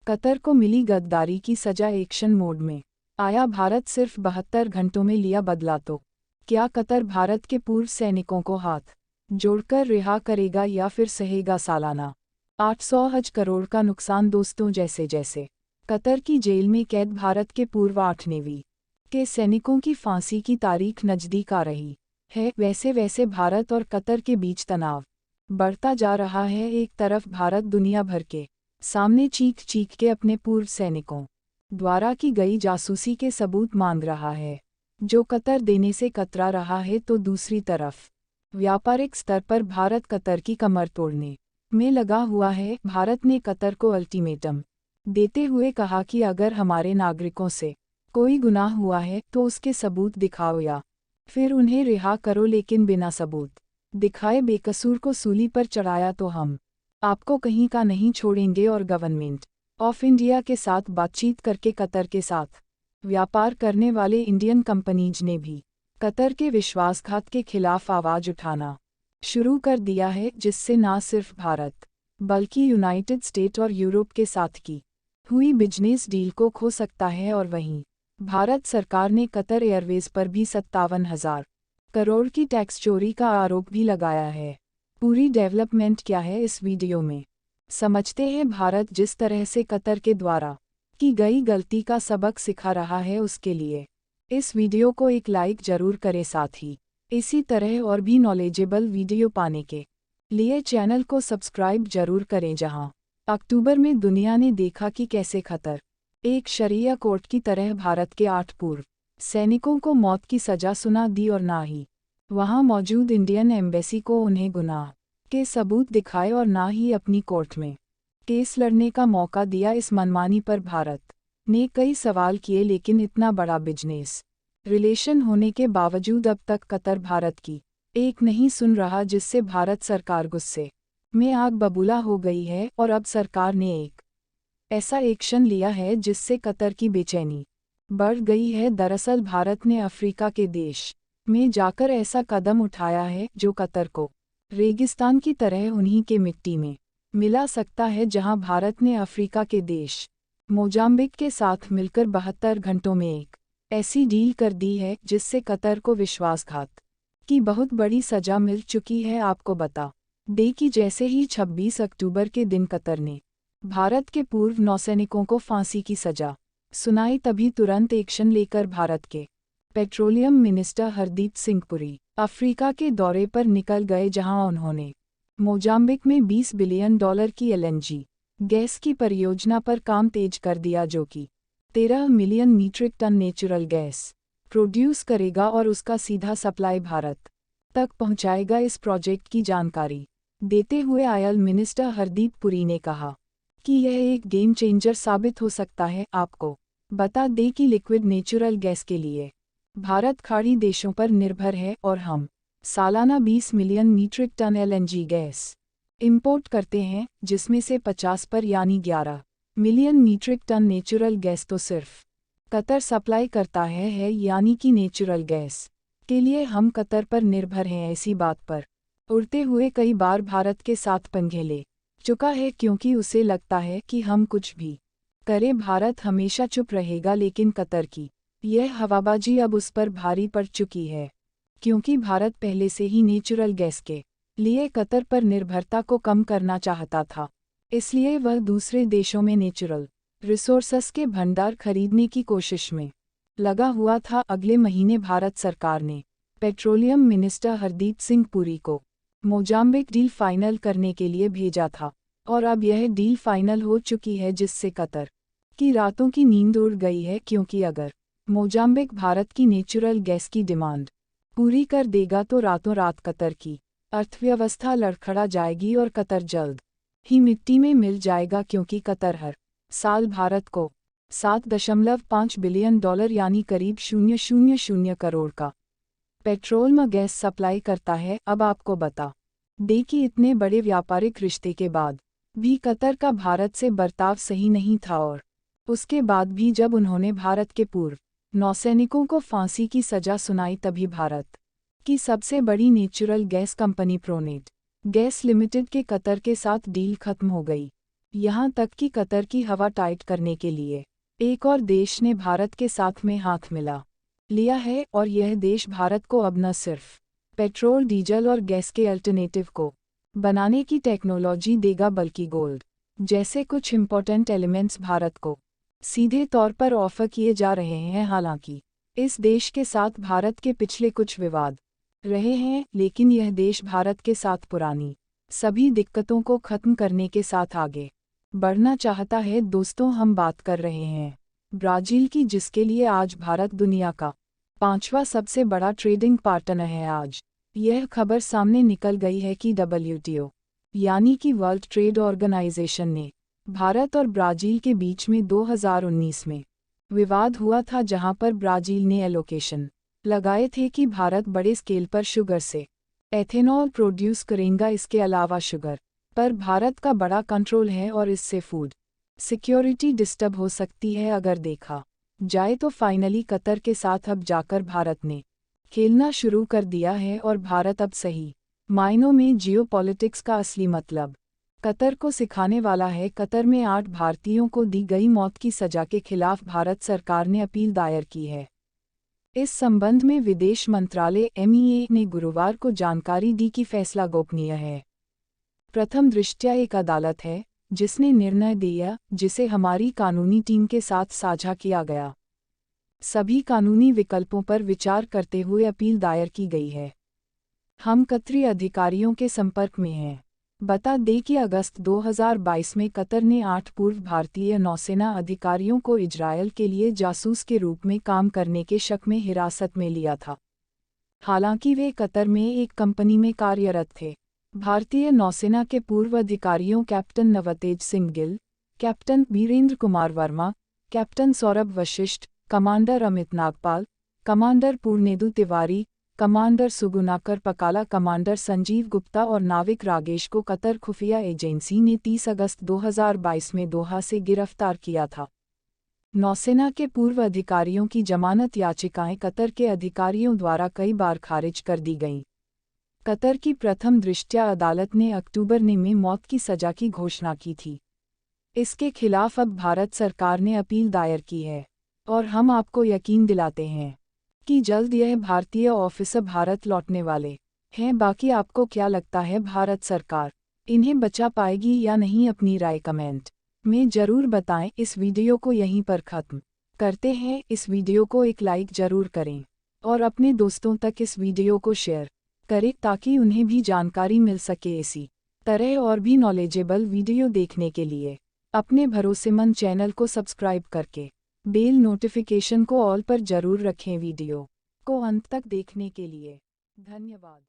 Qatar को मिली गद्दारी की सजा, एक्शन मोड में आया भारत, सिर्फ 72 घंटों में लिया बदला। तो क्या कतर भारत के पूर्व सैनिकों को हाथ जोड़कर रिहा करेगा या फिर सहेगा सालाना 800 करोड़ का नुकसान? दोस्तों, जैसे जैसे कतर की जेल में कैद भारत के पूर्व 8 नेवी के सैनिकों की फांसी की तारीख नज़दीक आ रही है, वैसे वैसे भारत और कतर के बीच तनाव बढ़ता जा रहा है। एक तरफ भारत दुनिया भर के सामने चीख चीख के अपने पूर्व सैनिकों द्वारा की गई जासूसी के सबूत मांग रहा है, जो कतर देने से कतरा रहा है, तो दूसरी तरफ व्यापारिक स्तर पर भारत कतर की कमर तोड़ने में लगा हुआ है। भारत ने कतर को अल्टीमेटम देते हुए कहा कि अगर हमारे नागरिकों से कोई गुनाह हुआ है तो उसके सबूत दिखाओ या फिर उन्हें रिहा करो, लेकिन बिना सबूत दिखाए बेकसूर को सूली पर चढ़ाया तो हम आपको कहीं का नहीं छोड़ेंगे। और गवर्नमेंट ऑफ इंडिया के साथ बातचीत करके कतर के साथ व्यापार करने वाले इंडियन कंपनीज ने भी कतर के विश्वासघात के खिलाफ आवाज उठाना शुरू कर दिया है, जिससे न सिर्फ भारत बल्कि यूनाइटेड स्टेट और यूरोप के साथ की हुई बिजनेस डील को खो सकता है। और वहीं भारत सरकार ने कतर एयरवेज पर भी 57,000 करोड़ की टैक्स चोरी का आरोप भी लगाया है। पूरी डेवलपमेंट क्या है, इस वीडियो में समझते हैं। भारत जिस तरह से कतर के द्वारा की गई गलती का सबक सिखा रहा है, उसके लिए इस वीडियो को एक लाइक जरूर करें। साथ ही इसी तरह और भी नॉलेजेबल वीडियो पाने के लिए चैनल को सब्सक्राइब जरूर करें। जहां अक्टूबर में दुनिया ने देखा कि कैसे कतर एक शरिया कोर्ट की तरह भारत के 8 पूर्व सैनिकों को मौत की सजा सुना दी, और ना ही वहां मौजूद इंडियन एम्बेसी को उन्हें गुनाह के सबूत दिखाए और ना ही अपनी कोर्ट में केस लड़ने का मौका दिया। इस मनमानी पर भारत ने कई सवाल किए, लेकिन इतना बड़ा बिजनेस रिलेशन होने के बावजूद अब तक कतर भारत की एक नहीं सुन रहा, जिससे भारत सरकार गुस्से में आग बबूला हो गई है। और अब सरकार ने एक ऐसा एक्शन लिया है जिससे कतर की बेचैनी बढ़ गई है। दरअसल भारत ने अफ्रीका के देश में जाकर ऐसा कदम उठाया है जो कतर को रेगिस्तान की तरह उन्हीं के मिट्टी में मिला सकता है, जहां भारत ने अफ्रीका के देश मोजाम्बिक के साथ मिलकर 72 घंटों में एक ऐसी डील कर दी है जिससे कतर को विश्वासघात की बहुत बड़ी सजा मिल चुकी है। आपको बता दें कि जैसे ही 26 अक्टूबर के दिन कतर ने भारत के पूर्व नौसैनिकों को फांसी की सजा सुनाई, तभी तुरंत एक्शन लेकर भारत के petroleum minister Hardeep Singh Puri Africa के दौरे पर निकल गए, जहां उन्होंने मोजाम्बिक में $20 बिलियन की एलएनजी गैस की परियोजना पर काम तेज कर दिया, जो कि 13 million metric ton natural gas produce करेगा और उसका सीधा सप्लाई भारत तक पहुंचाएगा। इस प्रोजेक्ट की जानकारी देते हुए आयल मिनिस्टर हरदीप पुरी ने कहा कि यह एक गेम चेंजर साबित हो सकता है। आपको बता दें कि लिक्विड नेचुरल गैस के लिए भारत खाड़ी देशों पर निर्भर है और हम सालाना 20 million metric ton LNG gas import करते हैं, जिसमें से 50 पर यानी 11 million metric ton natural gas तो सिर्फ कतर सप्लाई करता है, यानी कि नेचुरल गैस के लिए हम कतर पर निर्भर हैं। ऐसी बात पर उड़ते हुए कई बार भारत के साथ पंगे ले चुका है, क्योंकि उसे लगता है कि हम कुछ भी करें भारत हमेशा चुप रहेगा। लेकिन कतर की यह हवाबाजी अब उस पर भारी पड़ चुकी है, क्योंकि भारत पहले से ही नेचुरल गैस के लिए कतर पर निर्भरता को कम करना चाहता था। इसलिए वह दूसरे देशों में नेचुरल रिसोर्सेस के भंडार खरीदने की कोशिश में लगा हुआ था। अगले महीने भारत सरकार ने पेट्रोलियम मिनिस्टर हरदीप सिंह पुरी को मोजाम्बिक डील फाइनल करने के लिए भेजा था, और अब यह डील फाइनल हो चुकी है, जिससे कतर की रातों की नींद उड़ गई है। क्योंकि अगर मोजाम्बिक भारत की नेचुरल गैस की डिमांड पूरी कर देगा तो रातों रात कतर की अर्थव्यवस्था लड़खड़ा जाएगी और कतर जल्द ही मिट्टी में मिल जाएगा, क्योंकि कतर हर साल भारत को $7.5 बिलियन यानी करीब 000 करोड़ का पेट्रोल में गैस सप्लाई करता है। अब आपको बता दें कि इतने बड़े व्यापारिक रिश्ते के बाद भी कतर का भारत से बर्ताव सही नहीं था, और उसके बाद भी जब उन्होंने भारत के पूर्व नौसैनिकों को फांसी की सजा सुनाई, तभी भारत की सबसे बड़ी natural gas company pronate gas limited के कतर के साथ डील खत्म हो गई। यहाँ तक कि कतर की हवा टाइट करने के लिए एक और देश ने भारत के साथ में हाथ मिला लिया है, और यह देश भारत को अब न सिर्फ पेट्रोल, डीजल और गैस के अल्टरनेटिव को बनाने की टेक्नोलॉजी देगा, बल्कि गोल्ड जैसे कुछ इम्पोर्टेंट एलिमेंट्स भारत को सीधे तौर पर ऑफर किए जा रहे हैं। हालांकि इस देश के साथ भारत के पिछले कुछ विवाद रहे हैं, लेकिन यह देश भारत के साथ पुरानी सभी दिक्कतों को खत्म करने के साथ आगे बढ़ना चाहता है। दोस्तों, हम बात कर रहे हैं ब्राज़ील की, जिसके लिए आज भारत दुनिया का 5वां सबसे बड़ा ट्रेडिंग पार्टनर है। आज यह खबर सामने निकल गई है कि WTO यानी कि वर्ल्ड ट्रेड ऑर्गेनाइजेशन ने भारत और ब्राज़ील के बीच में 2019 में विवाद हुआ था, जहां पर ब्राज़ील ने एलोकेशन लगाए थे कि भारत बड़े स्केल पर शुगर से एथेनॉल प्रोड्यूस करेगा। इसके अलावा शुगर पर भारत का बड़ा कंट्रोल है और इससे फूड सिक्योरिटी डिस्टर्ब हो सकती है। अगर देखा जाए तो फाइनली कतर के साथ अब जाकर भारत ने खेलना शुरू कर दिया है, और भारत अब सही मायनों में जियोपॉलिटिक्स का असली मतलब कतर को सिखाने वाला है। कतर में 8 भारतीयों को दी गई मौत की सजा के खिलाफ भारत सरकार ने अपील दायर की है। इस संबंध में विदेश मंत्रालय MEA ने गुरुवार को जानकारी दी कि फैसला गोपनीय है। प्रथम दृष्टया एक अदालत है जिसने निर्णय दिया, जिसे हमारी कानूनी टीम के साथ साझा किया गया। सभी कानूनी विकल्पों पर विचार करते हुए अपील दायर की गई है। हम कतरी अधिकारियों के संपर्क में हैं। बता दें कि अगस्त 2022 में कतर ने 8 पूर्व भारतीय नौसेना अधिकारियों को इजरायल के लिए जासूस के रूप में काम करने के शक में हिरासत में लिया था। हालांकि वे कतर में एक कंपनी में कार्यरत थे। भारतीय नौसेना के पूर्व अधिकारियों captain Navtej Singh Gill, captain Virendra Kumar Verma, captain Saurabh Vashisht, commander Amit Nagpal, commander Purnendu Tiwari, commander Sugunakar Pakala, commander Sanjeev Gupta और नाविक रागेश को कतर खुफिया एजेंसी ने 30 अगस्त 2022 में दोहा से गिरफ्तार किया था। नौसेना के पूर्व अधिकारियों की जमानत याचिकाएं कतर के अधिकारियों द्वारा कई बार खारिज कर दी गईं। कतर की प्रथम दृष्टया अदालत ने अक्टूबर में मौत की सजा की घोषणा की थी। इसके खिलाफ अब भारत सरकार ने अपील दायर की है, और हम आपको यकीन दिलाते हैं कि जल्द यह भारतीय ऑफिसर भारत लौटने वाले हैं। बाकी आपको क्या लगता है, भारत सरकार इन्हें बचा पाएगी या नहीं? अपनी राय कमेंट में जरूर बताएं। इस वीडियो को यहीं पर ख़त्म करते हैं। इस वीडियो को एक लाइक जरूर करें और अपने दोस्तों तक इस वीडियो को शेयर करें, ताकि उन्हें भी जानकारी मिल सके। इसी तरह और भी नॉलेजेबल वीडियो देखने के लिए अपने भरोसेमंद चैनल को सब्सक्राइब करके बेल नोटिफिकेशन को ऑल पर जरूर रखें। वीडियो को अंत तक देखने के लिए धन्यवाद।